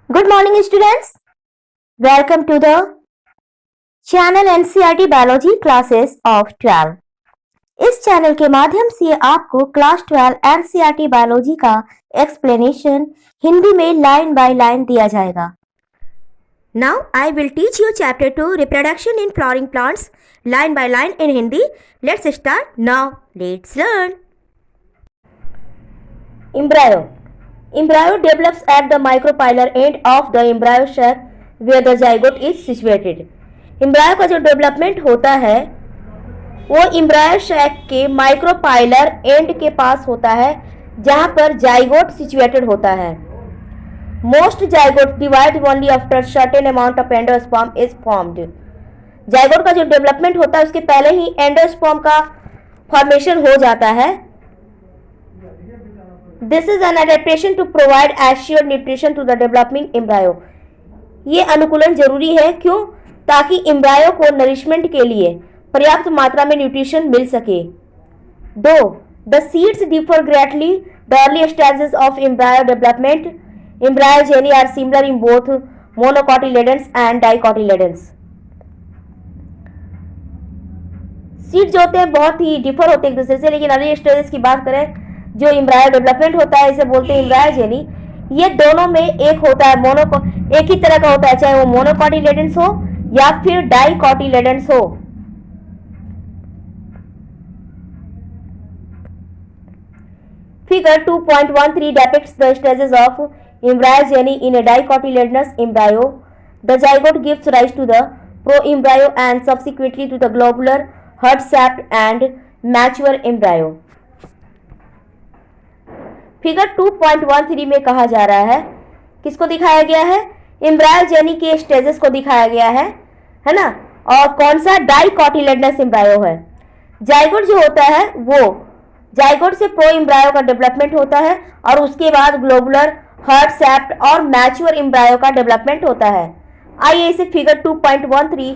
Good morning students. Welcome to the channel NCERT Biology classes of 12. इस channel के माध्यम से आपको क्लास 12 NCERT बायोलॉजी का एक्सप्लेनेशन हिंदी में लाइन बाय लाइन दिया जाएगा. Now I will teach you chapter 2 reproduction in flowering plants line by line in Hindi. Let's start now. Let's learn. Embryo develops at the micropylar end of the embryo sac where the zygote is situated. Embryo का जो development होता है वो embryo sac के micropylar and के पास होता है जहां पर जाइगोट सिचुएटेड होता है. Most zygote divide only after certain amount of endosperm is formed. Zygote का जो डेवलपमेंट होता है उसके पहले ही एंडोस्पर्म का फॉर्मेशन हो जाता है. This is an adaptation to provide assured nutrition to the developing embryo. ये अनुकूलन जरूरी है. क्यों? ताकि एम्ब्रायो को नरिशमेंट के लिए पर्याप्त मात्रा में न्यूट्रिशन मिल सके. 2. The seeds differ greatly. The early stages of embryo development, embryogeny are similar in both monocotyledons and dicotyledons. Seed जो होते हैं बहुत ही डिफर होते हैं एक दूसरे से, लेकिन अर्ली स्टेजेस की बात करें जो एम्ब्रायो डेवलपमेंट होता है इसे बोलते हैं एम्ब्रायोजेनी. ये दोनों में एक होता है एक ही तरह का होता है, चाहे वो मोनोकॉटिलेडन्स हो या फिर डाइकॉटिलेडन्स हो. Figure 2.13 depicts the stages of embryogeny in a dicotyledonous embryo. The zygote gives rise to the proembryo and subsequently to the globular heart sac and mature embryo. Figure 2.13 में कहा जा रहा है, किसको दिखाया गया है? एम्ब्रायोजेनी के स्टेजेस को दिखाया गया है ना. और कौन सा? डाइकॉटिलेडनस एम्ब्रायो है. जाइगोट जो होता है वो जाइगोट से प्रो एम्ब्रायो का डेवलपमेंट होता है और उसके बाद ग्लोबुलर हार्ट सैप्ट और मैच्योर एम्ब्रायो का डेवलपमेंट होता है. आइए इसे फिगर 2.13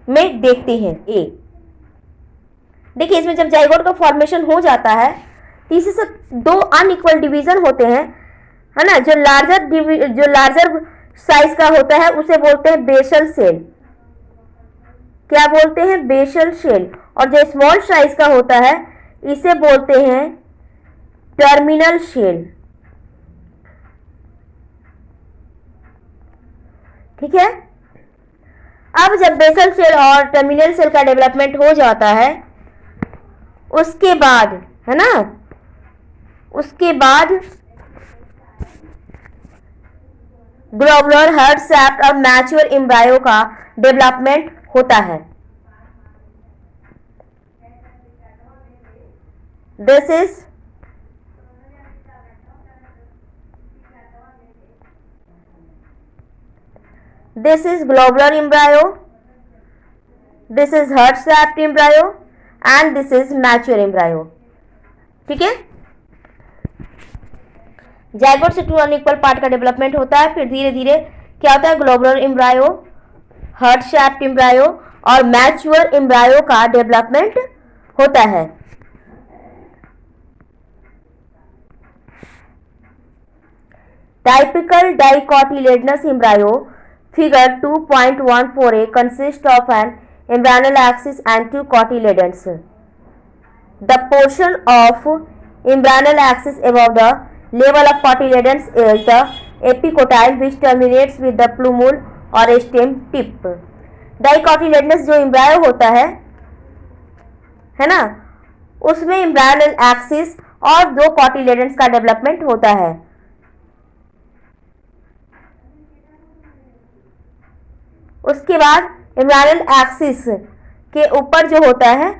में देखते हैं. देखिए इसमें जब जाइगोट का फॉर्मेशन हो जाता है तीसरे से दो अनइक्वल डिवीजन होते हैं, है ना. जो लार्जर साइज का होता है उसे बोलते हैं बेसल सेल. क्या बोलते हैं? Basal cell. और जो स्मॉल साइज का होता है इसे बोलते हैं टर्मिनल सेल. ठीक है. अब जब बेसल सेल और टर्मिनल सेल का डेवलपमेंट हो जाता है उसके बाद, है ना, उसके बाद ग्लोबुलर हार्ट सैप्ट और मैच्योर एम्ब्रायो का डेवलपमेंट होता है. This is globular embryo, this is heart sapped embryo and this is mature embryo. ठीक है. जाइगोट से टू अनइक्वल पार्ट का डेवलपमेंट होता है. फिर धीरे धीरे क्या होता है? Globular embryo, heart shaped embryo और मैच्योर एम्ब्रायो का डेवलपमेंट होता है. Typical dicotyledonous embryo figure 2.14a consists of an embryonal axis and two cotyledons. The portion of embryonal axis above the level of cotyledons is the epicotyle which terminates with the plumule or stem tip. डाइकॉटिलेडनस जो embryo होता है ना, उसमें embryonal axis और दो cotyledons का development होता है. उसके बाद एम्ब्रायनल एक्सिस के ऊपर जो होता है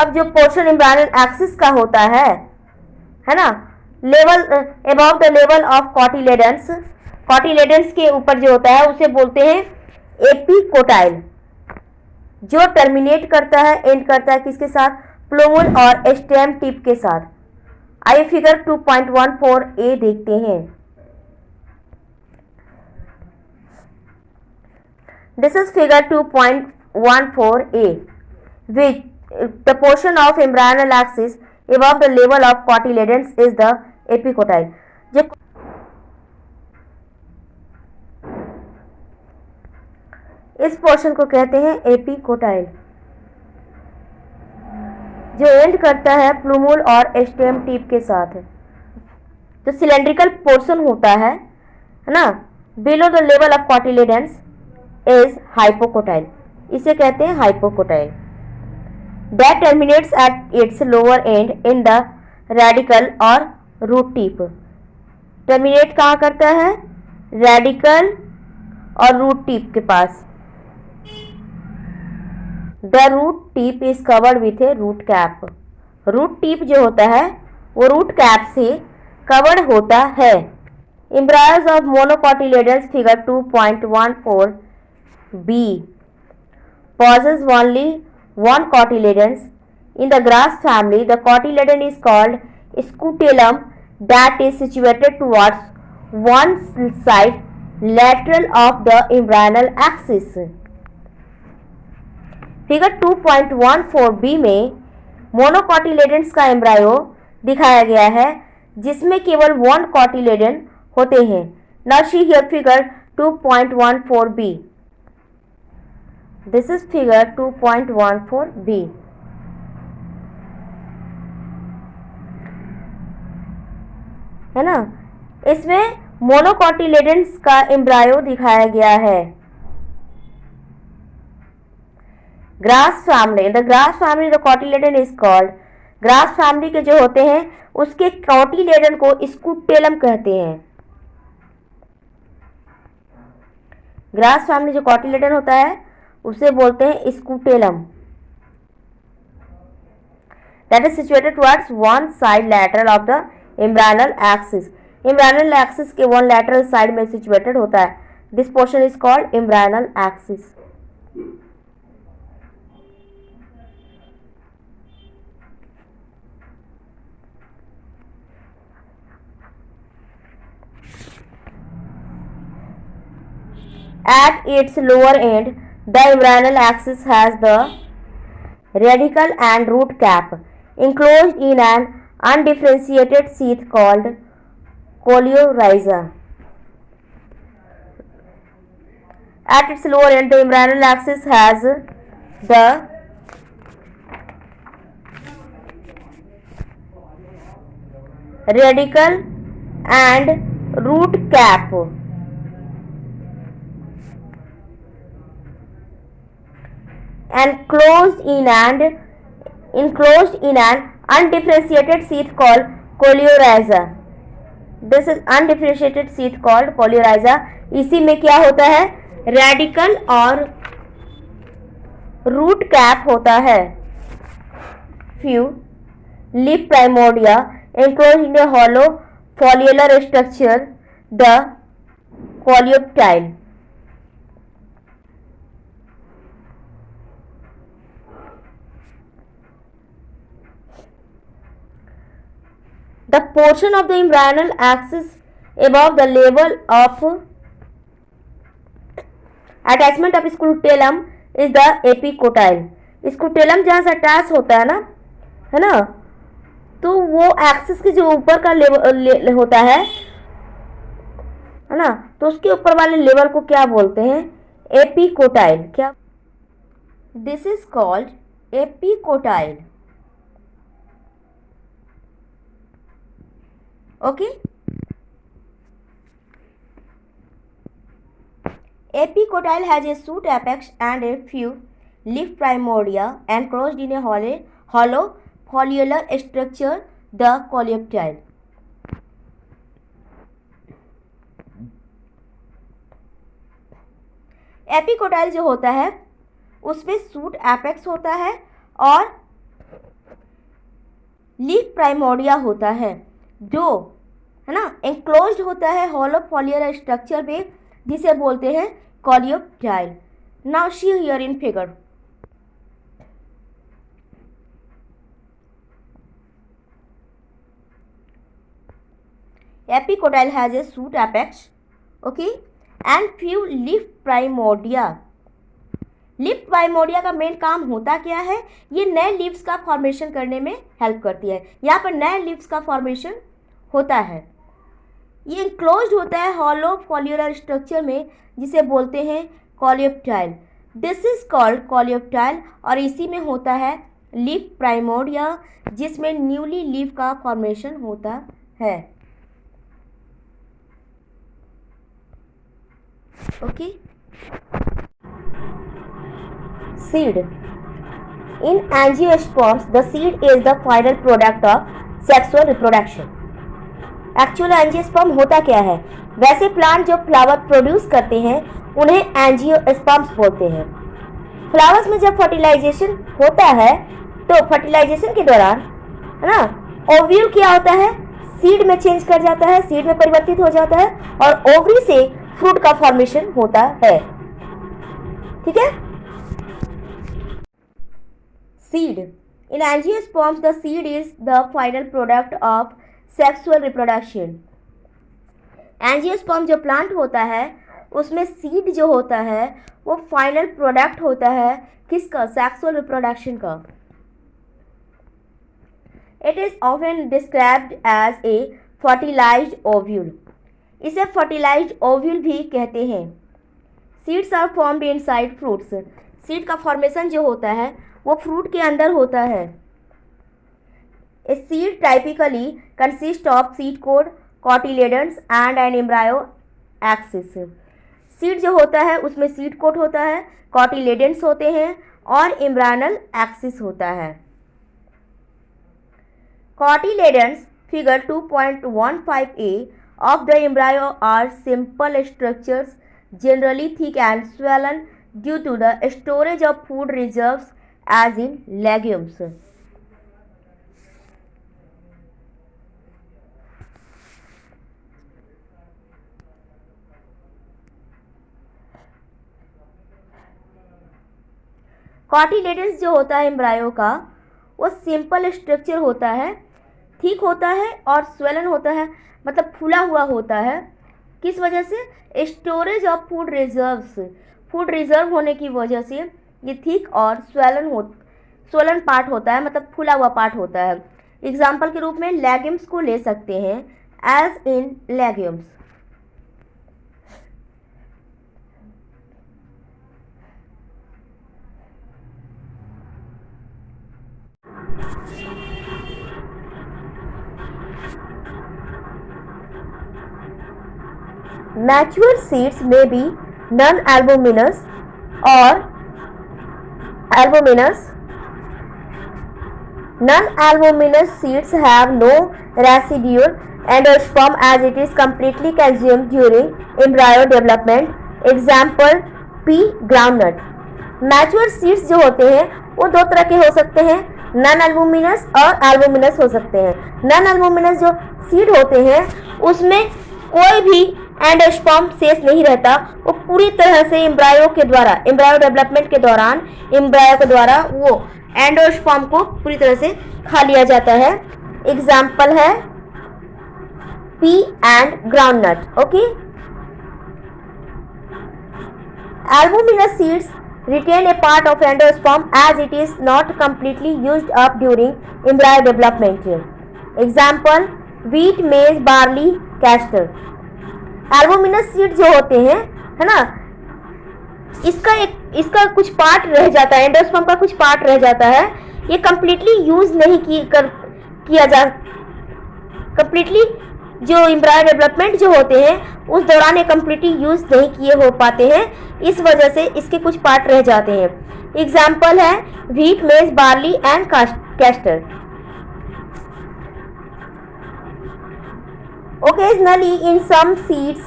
अब जो पोर्शन एम्ब्रायनल एक्सिस का होता है ना, level above the level of cotyledons, cotyledons के ऊपर जो होता है उसे बोलते हैं एपिकोटाइल, जो टर्मिनेट करता है, एंड करता है किसके साथ? प्लूमुल और स्टेम टिप के साथ. आइए फिगर 2.14a देखते हैं. This is figure 2.14a which the portion of embryonal axis above the level of cotyledons is the epicotyle. जो इस पोर्शन को कहते हैं एपिकोटाइल, जो एंड करता है प्लूमूल और स्टेम टिप के साथ। जो सिलेंड्रिकल पोर्शन होता है ना, below the level of cotyledons is hypocotyl, इसे कहते हैं hypocotyl. That terminates at its lower end in the radicle और रूट टिप। टर्मिनेट कहाँ करता है? रेडिकल और रूट टिप के पास। The root tip is covered with a root cap. Root tip जो होता है वो रूट कैप से कवर्ड होता है। Embryos of monocotyledons figure 2.14b possess only one cotyledons. In the grass family, the cotyledon is called scutellum, that is situated towards one side lateral of the embryonal axis. Figure 2.14b में monocotyledons का embryo दिखाया गया है जिसमें केवल one cotyledon होते हैं। Now see here figure 2.14b। This is figure 2.14b। है ना, इसमें मोनोकोटिलेडन्स का एम्ब्रायो दिखाया गया है। Grass family, the grass family the cotyledon is called. Grass family के जो होते हैं उसके कोटिलेडन को स्कूटेलम कहते हैं। ग्रास फैमिली जो कोटिलेडन होता है उसे बोलते हैं scutellum. That is situated towards one side lateral of the embryonal axis. Embryonal axis के वन लैटरल साइड में सिचुएटेड होता है। This portion is called embryonal axis. At its lower end, the embryonal axis has the radicle and root cap enclosed in an undifferentiated sheath called coleorhiza. At its lower end, the embryonal axis has the radicle and root cap enclosed in an undifferentiated sheath called coleorhiza. This is undifferentiated sheath called coleorhiza. इसी में क्या होता है? Radicle और root cap होता है। Few leaf primordia enclosed in a hollow folicular structure, the coleoptile. The portion of the embryonal axis above the level of attachment of scutellum is the epicotyle. Scutellum जहाँ से attach होता है ना, तो वो axis के जो ऊपर का लेवल होता है ना, तो उसके ऊपर वाले लेवल को क्या बोलते हैं? एपिकोटाइल। क्या? This is called epicotyl. Okay. Epicotyle has a shoot apex and a few leaf primordia enclosed in a hollow folicular structure, the coleoptile. Epicotyl जो होता है उसमें सूट एपेक्स होता है और लीफ प्राइमोर्डिया होता है, जो है ना एंक्लोज्ड होता है हॉलो फॉलियर स्ट्रक्चर पे, जिसे बोलते हैं coleoptile. Now see here in figure. Epicotyl has a shoot apex, okay, and few leaf primordia leaf primordia का मेन काम होता क्या है, ये नए लीव्स का फॉर्मेशन करने में हेल्प करती है। यहाँ पर नए लीव्स का फॉर्मेशन होता है। ये इंक्लोज्ड होता है हॉलो फॉल्युलर स्ट्रक्चर में, जिसे बोलते हैं coleoptile. This is called coleoptile, और इसी में होता है लीफ प्राइमोर्डिया, जिसमें न्यूली लीफ का फॉर्मेशन होता है। Okay. Seed. In angiosperms, the seed is the final product of sexual reproduction. Actual angiosperm होता क्या है? वैसे प्लांट जो फ्लावर प्रोड्यूस करते हैं उन्हें एंजियोस्पर्म्स बोलते हैं। फ्लावर्स में जब फर्टिलाइजेशन होता है तो फर्टिलाइजेशन के दौरान, है ना, ओव्यूल क्या होता है, सीड में चेंज कर जाता है, सीड में परिवर्तित हो जाता है और ओवरी से फ्रूट का फॉर्मेशन होता है। ठीक है। Seed. In angiosperms, the seed is the final product of sexual reproduction. Angiosperm जो प्लांट होता है उसमें सीड जो होता है वो फाइनल प्रोडक्ट होता है किसका? सेक्सुअल रिप्रोडक्शन का। It is often described as a fertilised ovule. इसे फर्टिलाइज्ड ओव्यूल भी कहते हैं। Seeds are formed inside fruits. Seed का फॉर्मेशन जो होता है वो फ्रूट के अंदर होता है। A seed typically consist of seed coat, cotyledons and an embryo axis. Seed जो होता है उसमें सीड कोट होता है, कॉटिलेडन्स होते हैं और एम्ब्रायनल एक्सिस होता है। Cotyledons figure 2.15a of the embryo are simple structures, generally thick and swollen due to the storage of food reserves as in legumes. Cotyledons जो होता है एम्ब्रायो का वो सिंपल स्ट्रक्चर होता है, ठीक होता है और स्वेलन होता है, मतलब फूला हुआ होता है। किस वजह से? Storage of food reserves. Food reserve होने की वजह से ये थिक और स्वलन पार्ट होता है, मतलब फूला हुआ पार्ट होता है। एग्जाम्पल के रूप में लेग्यूम्स को ले सकते हैं, as in legumes. Mature seeds may be non-albuminous or albuminous. Non-albuminous seeds have no residual endosperm as it is completely consumed during embryo development. Example pea groundnut. Mature seeds जो होते हैं वो दो तरह के हो सकते हैं, नॉन एल्बुमिनस और एल्बुमिनस हो सकते हैं। नॉन एल्बुमिनस जो सीड होते हैं उसमें कोई भी एंडोस्पर्म शेष नहीं रहता, वो पूरी तरह से एम्ब्रायो के द्वारा, एम्ब्रायो डेवलपमेंट के दौरान एम्ब्रायो के द्वारा वो एंडोस्पर्म को पूरी तरह से खा लिया जाता है। एग्जाम्पल है P and groundnut. Okay. Albuminous seeds retain a part of endosperm as it is not completely used up during embryo development. Example wheat, maize, barley, castor. Albuminous seed जो होते हैं, है ना, इसका कुछ पार्ट रह जाता है, एंडोस्पर्म का कुछ पार्ट रह जाता है, ये कंप्लीटली यूज नहीं किया जा, कंप्लीटली जो एम्ब्रायो डेवलपमेंट जो होते हैं उस दौरान ये कंप्लीटली यूज नहीं किए हो पाते हैं, इस वजह से इसके कुछ पार्ट रह जाते हैं। एग्जाम्पल है व्हीट, मेज, barley and castor. Occasionally in some seeds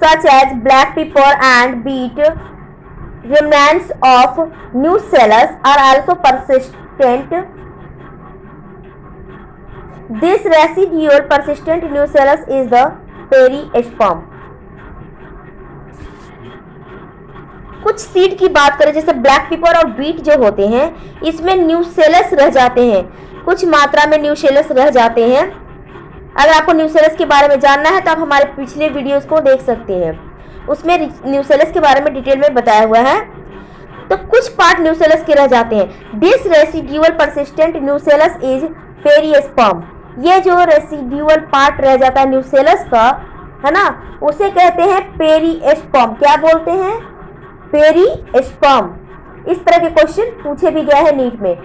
such as black pepper and beet, remnants of nucellus are also persistent. This residual persistent nucellus is the perisperm. कुछ सीड की बात करें जैसे ब्लैक पेपर और beat जो होते हैं, इसमें न्यूसेलस रह जाते हैं, कुछ मात्रा में न्यूसेलस रह जाते हैं। अगर आपको न्यूसेलस के बारे में जानना है तो आप हमारे पिछले वीडियोस को देख सकते हैं, उसमें न्यूसेलस के बारे में डिटेल में बताया हुआ है। तो कुछ पार्ट न्यूसेलस के रह जाते हैं। This residual persistent nucellus is perisperm. ये जो रेसिड्यूअल पार्ट रह जाता है न्यूसेलस का, है ना, उसे कहते हैं पेरिस्पर्म। क्या बोलते हैं? पेरिस्पर्म। इस तरह के क्वेश्चन पूछे भी गए हैं नीट में।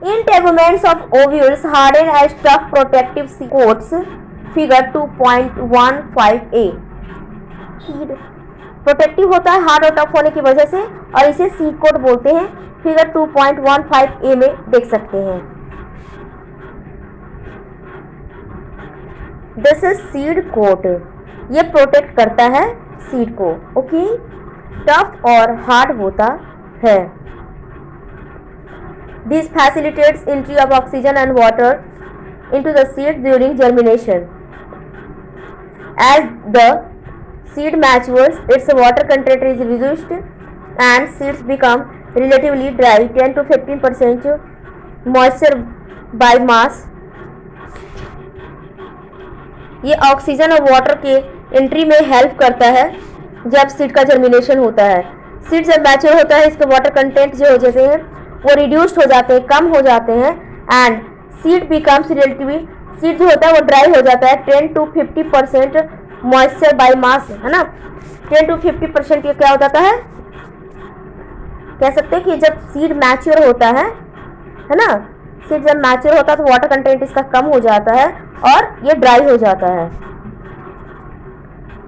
Integuments of ovules harden as tough protective coats. Figure 2.15a। Protective होता है हार्ड और टफ होने की वजह से, और इसे सीड कोट बोलते हैं। फिगर 2.15a में देख सकते हैं। This is seed coat. ये प्रोटेक्ट करता है सीड को। ओके, टफ और हार्ड होता है। This facilitates entry of oxygen and water into the seed during germination. As the seed matures, its water content is reduced and seeds become relatively dry, 10 to 15% moisture by mass. ये oxygen और water के entry में help करता है जब seed का germination होता है। सीड जब मैच्योर होता है, इसके वाटर कंटेंट जो हो जाते हैं वो रिड्यूस्ड हो जाते हैं, कम हो जाते हैं, and seed becomes relatively, seed जो होता है वो ड्राई हो जाता है। 10 to 50% मॉइस्चर बाय मास, है ना। 10 to 50% ये क्या हो जाता है, कह सकते हैं कि जब सीड मैच्योर होता है ना, सीड जब मैच्योर होता है तो वाटर कंटेंट इसका कम हो जाता है और ये ड्राई हो जाता है।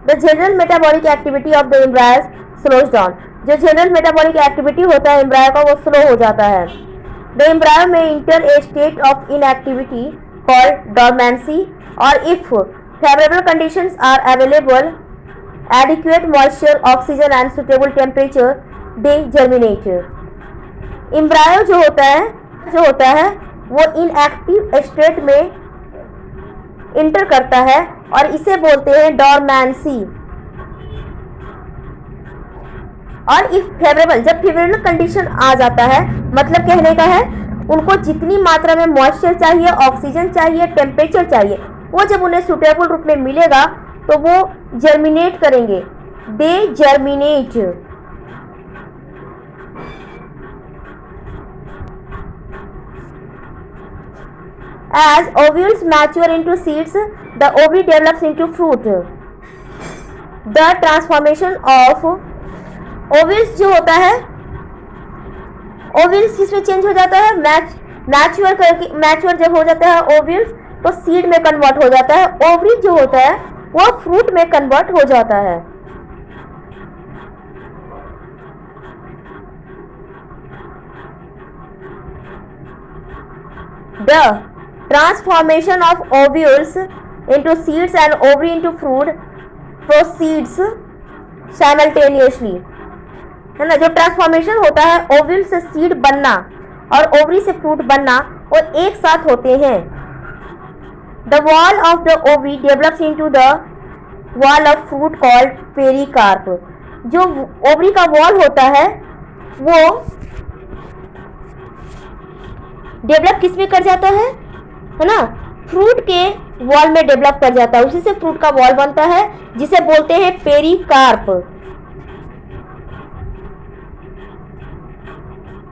The general metabolic activity of the embryos slows down. जो जनरल मेटाबॉलिक एक्टिविटी होता है एम्ब्रायो का, वो स्लो हो जाता है। द एम्ब्रायो में enter a state of inactivity called dormancy, और if favourable conditions are available, adequate moisture, oxygen and suitable temperature, they germinate. Embryo जो होता है वो इनएक्टिव स्टेट में इंटर करता है और इसे बोलते हैं डॉर्मेंसी। और इफ फेवरेबल, जब फेवरेबल कंडीशन आ जाता है, मतलब कहने का है उनको जितनी मात्रा में मॉइस्चर चाहिए, ऑक्सीजन चाहिए, टेम्परेचर चाहिए, वो जब उन्हें सुटेबल रूप में मिलेगा तो वो जर्मिनेट करेंगे। दे germinate. As ovules mature into seeds, the ovary develops into fruit. The transformation of ovules जो होता है, ओविल्स किसमें चेंज हो जाता है, मैच्योर जब हो जाता है ओविल्स तो सीड में कन्वर्ट हो जाता है। ओवरी जो होता है वो फ्रूट में कन्वर्ट हो जाता है। The transformation of ovules into seeds and ovary into fruit proceeds simultaneously, है ना। जो ट्रांसफॉर्मेशन होता है ओव्यूल से सीड बनना और ओवरी से फ्रूट बनना, वो एक साथ होते हैं। The wall of the ovary develops into the wall of fruit called pericarp. जो ओवरी का वॉल होता है वो डेवलप किस में कर जाता है ना, फ्रूट के वॉल में डेवलप कर जाता है, उसी से फ्रूट का वॉल बनता है जिसे बोलते हैं pericarp.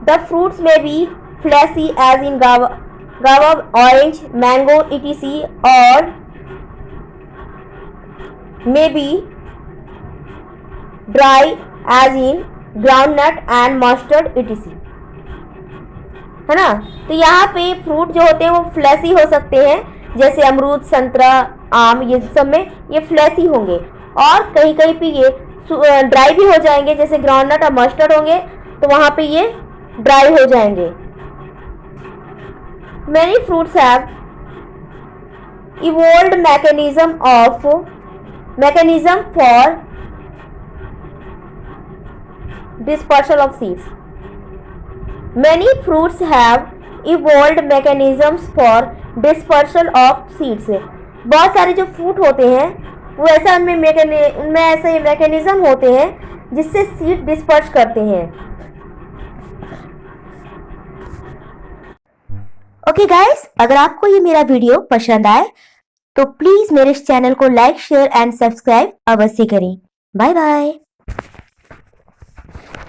The fruits may be fleshy as in guava, orange, mango, etc. or may be dry as in groundnut and mustard, etc. है ना। तो यहाँ पे फ्रूट जो होते हैं वो फ्लैसी हो सकते हैं, जैसे अमरूद, संतरा, आम, ये सब में ये फ्लैसी होंगे, और कहीं कहीं पे ये ड्राई भी हो जाएंगे, जैसे ग्राउंडनट और मस्टर्ड होंगे तो वहाँ पे ये ड्राई हो जाएंगे। Many fruits have evolved mechanism for dispersal of seeds. Many fruits have evolved mechanisms for dispersal of seeds. बहुत सारे जो फ्रूट होते हैं वो ऐसा उनमें ऐसे मैकेनिज्म होते हैं जिससे सीड डिस्पर्स करते हैं। ओके गाइस, अगर आपको ये मेरा वीडियो पसंद आए तो प्लीज मेरे इस चैनल को लाइक शेयर एंड सब्सक्राइब अवश्य करें। Bye bye.